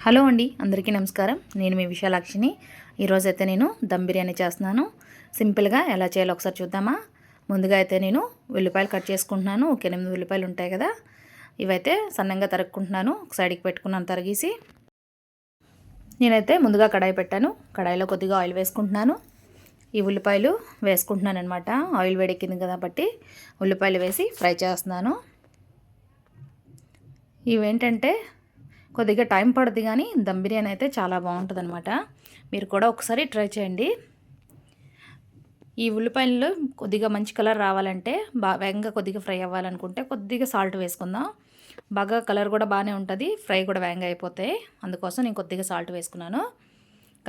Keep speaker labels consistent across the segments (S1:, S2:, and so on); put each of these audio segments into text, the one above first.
S1: Hello అండి, అందరికీ నమస్కారం. నేను మీ విశాలాక్షిని. ఈరోజైతే నేను దమ్ బిర్యానీ చేస్తున్నాను. సింపుల్గా ఎలా చేయాలో ఒకసారి చూద్దామా. ముందుగా అయితే నేను ఉల్లిపాయలు కట్ చేసుకుంటున్నాను. ఒక 8 ఉల్లిపాయలు ఉంటాయి కదా, ఇవైతే సన్నంగా తరుక్కుంటున్నాను. ఒక సైడ్కి పెట్టుకున్నాను తరిగేసి. నేనైతే ముందుగా కడాయి పెట్టాను. కడాయిలో కొద్దిగా ఆయిల్ వేసుకుంటున్నాను. ఈ ఉల్లిపాయలు వేసుకుంటున్నాను అనమాట. ఆయిల్ వేడెక్కింది కాబట్టి ఉల్లిపాయలు వేసి ఫ్రై చేస్తున్నాను. ఇవేంటంటే కొద్దిగా టైం పడుతుంది కానీ దమ్ బిర్యానీ అయితే చాలా బాగుంటుంది అనమాట. మీరు కూడా ఒకసారి ట్రై చేయండి. ఈ ఉల్లిపాయలు కొద్దిగా మంచి కలర్ రావాలంటే వేగంగా కొద్దిగా ఫ్రై అవ్వాలనుకుంటే కొద్దిగా సాల్ట్ వేసుకుందాం. బాగా కలర్ కూడా బాగానే ఉంటుంది, ఫ్రై కూడా వేగంగా అయిపోతాయి. అందుకోసం నేను కొద్దిగా సాల్ట్ వేసుకున్నాను.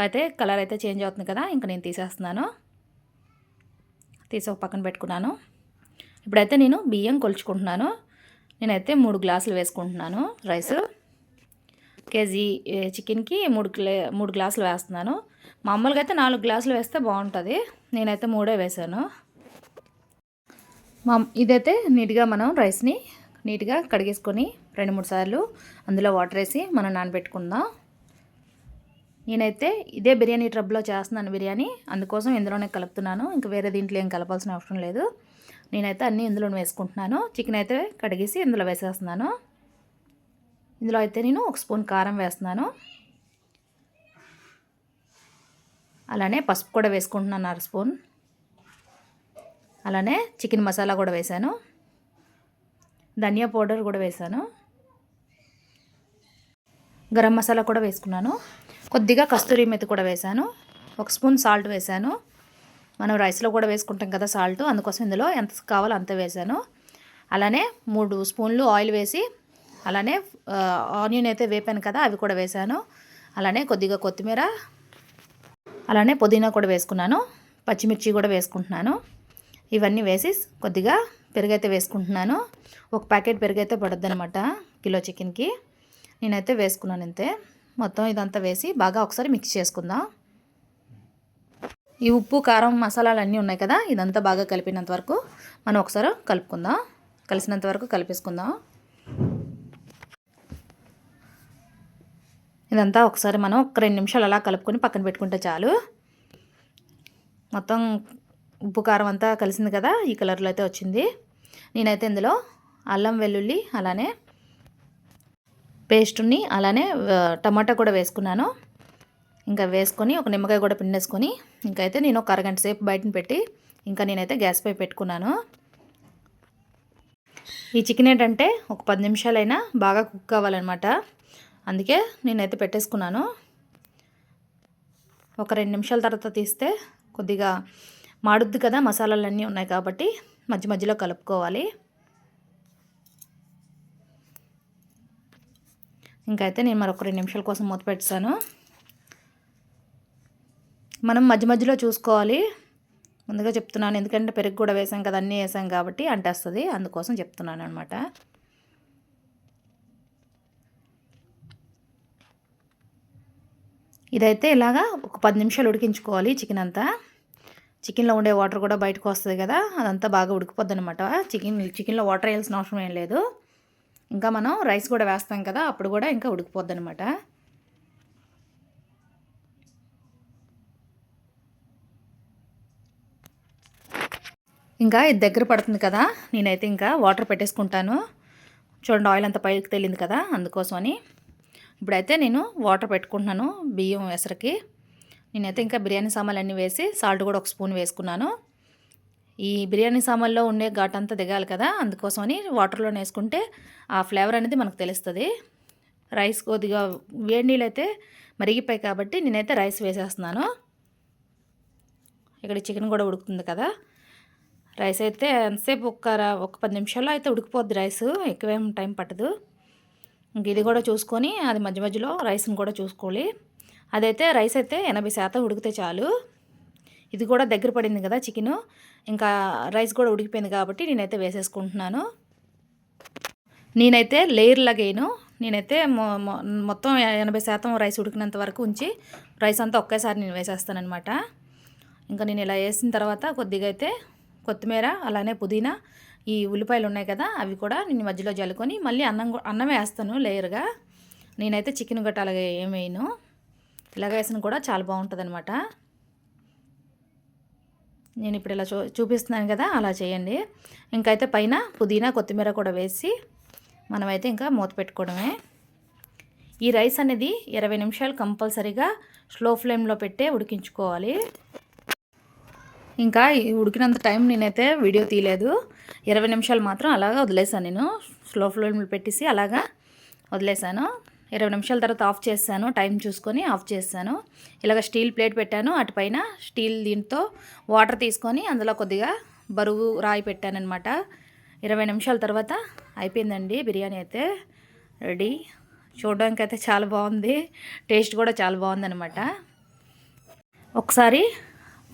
S1: అయితే కలర్ అయితే చేంజ్ అవుతుంది కదా, ఇంకా నేను తీసేస్తున్నాను. తీసి ఒక పక్కన పెట్టుకున్నాను. ఇప్పుడైతే నేను బియ్యం కొలుచుకుంటున్నాను. నేనైతే 3 గ్లాసులు వేసుకుంటున్నాను రైస్. కేజీ చికెన్కి 3 గ్లాసులు వేస్తున్నాను. మామూలుగా అయితే 4 గ్లాసులు వేస్తే బాగుంటుంది. నేనైతే 3 వేసాను. ఇదైతే నీట్గా మనం రైస్ని నీట్గా కడిగేసుకొని 2-3 సార్లు అందులో వాటర్ వేసి మనం నానబెట్టుకుందాం. నేనైతే ఇదే బిర్యానీ ట్రబ్లో చేస్తున్నాను బిర్యానీ, అందుకోసం ఇందులోనే కలుపుతున్నాను. ఇంకా వేరే దీంట్లో ఏం కలపాల్సిన అవసరం లేదు. నేనైతే అన్నీ ఇందులోనే వేసుకుంటున్నాను. చికెన్ అయితే కడిగేసి ఇందులో వేసేస్తున్నాను. ఇందులో అయితే నేను 1 స్పూన్ కారం వేస్తున్నాను. అలానే పసుపు కూడా వేసుకుంటున్నాను 1/2 స్పూన్. అలానే చికెన్ మసాలా కూడా వేసాను. ధనియా పౌడర్ కూడా వేసాను. గరం మసాలా కూడా వేసుకున్నాను. కొద్దిగా కస్తూరి మెతి కూడా వేసాను. 1 స్పూన్ సాల్ట్ వేసాను. మనం రైస్లో కూడా వేసుకుంటాం కదా సాల్ట్, అందుకోసం ఇందులో ఎంత కావాలో అంత వేసాను. అలానే 3 స్పూన్లు ఆయిల్ వేసి, అలానే ఆనియన్ అయితే వేపాను కదా, అవి కూడా వేసాను. అలానే కొద్దిగా కొత్తిమీర, అలానే పుదీనా కూడా వేసుకున్నాను. పచ్చిమిర్చి కూడా వేసుకుంటున్నాను. ఇవన్నీ వేసి కొద్దిగా పెరుగు అయితే వేసుకుంటున్నాను. 1 ప్యాకెట్ పెరుగు అయితే పడుద్ది అనమాట కిలో చికెన్కి. నేనైతే వేసుకున్నాను అంతే. మొత్తం ఇదంతా వేసి బాగా ఒకసారి మిక్స్ చేసుకుందాం. ఈ ఉప్పు కారం మసాలాలు అన్నీ ఉన్నాయి కదా, ఇదంతా బాగా కలిపినంత వరకు మనం ఒకసారి కలుపుకుందాం. కలిసినంత వరకు కలిపేసుకుందాం. ఇదంతా ఒకసారి మనం ఒక 2 నిమిషాలు అలా కలుపుకొని పక్కన పెట్టుకుంటే చాలు. మొత్తం ఉప్పు కారం అంతా కలిసింది కదా, ఈ కలర్లో అయితే వచ్చింది. నేనైతే ఇందులో అల్లం వెల్లుల్లి అలానే పేస్ట్ని అలానే టమాటా కూడా వేసుకున్నాను. ఇంకా వేసుకొని ఒక నిమ్మకాయ కూడా పిండేసుకొని ఇంకైతే నేను ఒక అరగంట సేపు బయటని పెట్టి ఇంకా నేనైతే గ్యాస్ పై పెట్టుకున్నాను. ఈ చికెన్ ఏంటంటే ఒక 10 నిమిషాలైనా బాగా కుక్ కావాలన్నమాట. అందుకే నేనైతే పెట్టేసుకున్నాను. ఒక 2 నిమిషాల తర్వాత తీస్తే కొద్దిగా మాడుద్ది కదా, మసాలాలు అన్నీ ఉన్నాయి కాబట్టి మధ్య మధ్యలో కలుపుకోవాలి. ఇంకైతే నేను మరొక 2 నిమిషాల కోసం మూత పెట్టాను. మనం మధ్య మధ్యలో చూసుకోవాలి. ముందుగా చెప్తున్నాను, ఎందుకంటే పెరుగు కూడా వేసాం కదా, అన్నీ వేసాం కాబట్టి అంటేస్తుంది, అందుకోసం చెప్తున్నాను అనమాట. ఇదైతే ఇలాగా ఒక 10 నిమిషాలు ఉడికించుకోవాలి చికెన్ అంతా. చికెన్లో ఉండే వాటర్ కూడా బయటకు వస్తుంది కదా, అదంతా బాగా ఉడికిపోద్ది అనమాట. చికెన్లో వాటర్ వేయాల్సిన అవసరం ఏం లేదు. ఇంకా మనం రైస్ కూడా వేస్తాం కదా, అప్పుడు కూడా ఇంకా ఉడికిపోద్ది అనమాట. ఇంకా ఇది దగ్గర పడుతుంది కదా, నేనైతే ఇంకా వాటర్ పెట్టేసుకుంటాను. చూడండి, ఆయిల్ అంతా పైకి తేలింది కదా, అందుకోసమని. ఇప్పుడైతే నేను వాటర్ పెట్టుకుంటున్నాను బియ్యం ఎసరికి. నేనైతే ఇంకా బిర్యానీ సామాన్లు అన్నీ వేసి సాల్ట్ కూడా 1 స్పూన్ వేసుకున్నాను. ఈ బిర్యానీ సామాన్లో ఉండే ఘాట్ అంతా దిగాలి కదా, అందుకోసమని వాటర్లో వేసుకుంటే ఆ ఫ్లేవర్ అనేది మనకు తెలుస్తుంది. రైస్ కొద్దిగా వేడి నీళ్ళు అయితే మరిగిపోయి కాబట్టి నేనైతే రైస్ వేసేస్తున్నాను. ఇక్కడ చికెన్ కూడా ఉడుకుతుంది కదా. రైస్ అయితే ఎంతసేపు ఒక 10 నిమిషాల్లో అయితే ఉడికిపోద్ది రైస్, ఎక్కువేం టైం పట్టదు. ఇంక ఇది కూడా చూసుకొని అది మధ్య మధ్యలో రైస్ని కూడా చూసుకోవాలి. అదైతే రైస్ అయితే 80% ఉడికితే చాలు. ఇది కూడా దగ్గర పడింది కదా చికెను, ఇంకా రైస్ కూడా ఉడికిపోయింది కాబట్టి నేనైతే వేసేసుకుంటున్నాను. నేనైతే లేయర్ లాగేను. నేనైతే మొత్తం 80% రైస్ ఉడికినంత వరకు ఉంచి రైస్ అంతా ఒకేసారి నేను వేసేస్తానమాట. ఇంకా నేను ఇలా వేసిన తర్వాత కొద్దిగా అయితే కొత్తిమీర అలానే పుదీనా, ఈ ఉల్లిపాయలు ఉన్నాయి కదా, అవి కూడా నేను మధ్యలో జల్లుకొని మళ్ళీ అన్నం వేస్తాను లేయర్గా. నేనైతే చికెన్ గట్ట అలాగే ఏం వేయను, ఇలాగ వేసిన కూడా చాలా బాగుంటుంది అనమాట. నేను ఇప్పుడు ఇలా చూపిస్తున్నాను కదా, అలా చేయండి. ఇంకైతే పైన పుదీనా కొత్తిమీర కూడా వేసి మనమైతే ఇంకా మూత పెట్టుకోవడమే. ఈ రైస్ అనేది 20 నిమిషాలు కంపల్సరీగా స్లో ఫ్లేమ్లో పెట్టే ఉడికించుకోవాలి. ఇంకా ఉడికినంత టైం నేనైతే వీడియో తీయలేదు, 20 నిమిషాలు మాత్రం అలాగా వదిలేసాను. నేను స్లో ఫ్లేమ్లో పెట్టేసి అలాగా వదిలేసాను. 20 నిమిషాల తర్వాత ఆఫ్ చేశాను, టైం చూసుకొని ఆఫ్ చేశాను. ఇలాగ స్టీల్ ప్లేట్ పెట్టాను, అటుపైన స్టీల్ దీంతో వాటర్ తీసుకొని అందులో కొద్దిగా బరువు రాయి పెట్టానమాట. 20 నిమిషాల తర్వాత అయిపోయిందండి బిర్యానీ అయితే రెడీ. చూడడానికి అయితే చాలా బాగుంది, టేస్ట్ కూడా చాలా బాగుందనమాట. ఒకసారి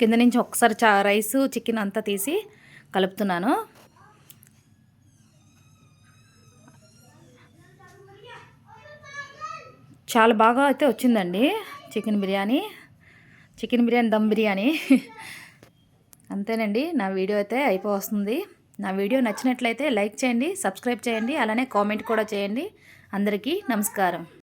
S1: కింద నుంచి ఒకసారి రైసు చికెన్ అంతా తీసి కలుపుతున్నాను. చాలా బాగా అయితే వచ్చిందండి చికెన్ బిర్యానీ దమ్ బిర్యానీ. అంతేనండి, నా వీడియో అయితే అయిపోతుంది. నా వీడియో నచ్చినట్లయితే లైక్ చేయండి, సబ్స్క్రైబ్ చేయండి, అలానే కామెంట్ కూడా చేయండి. అందరికీ నమస్కారం.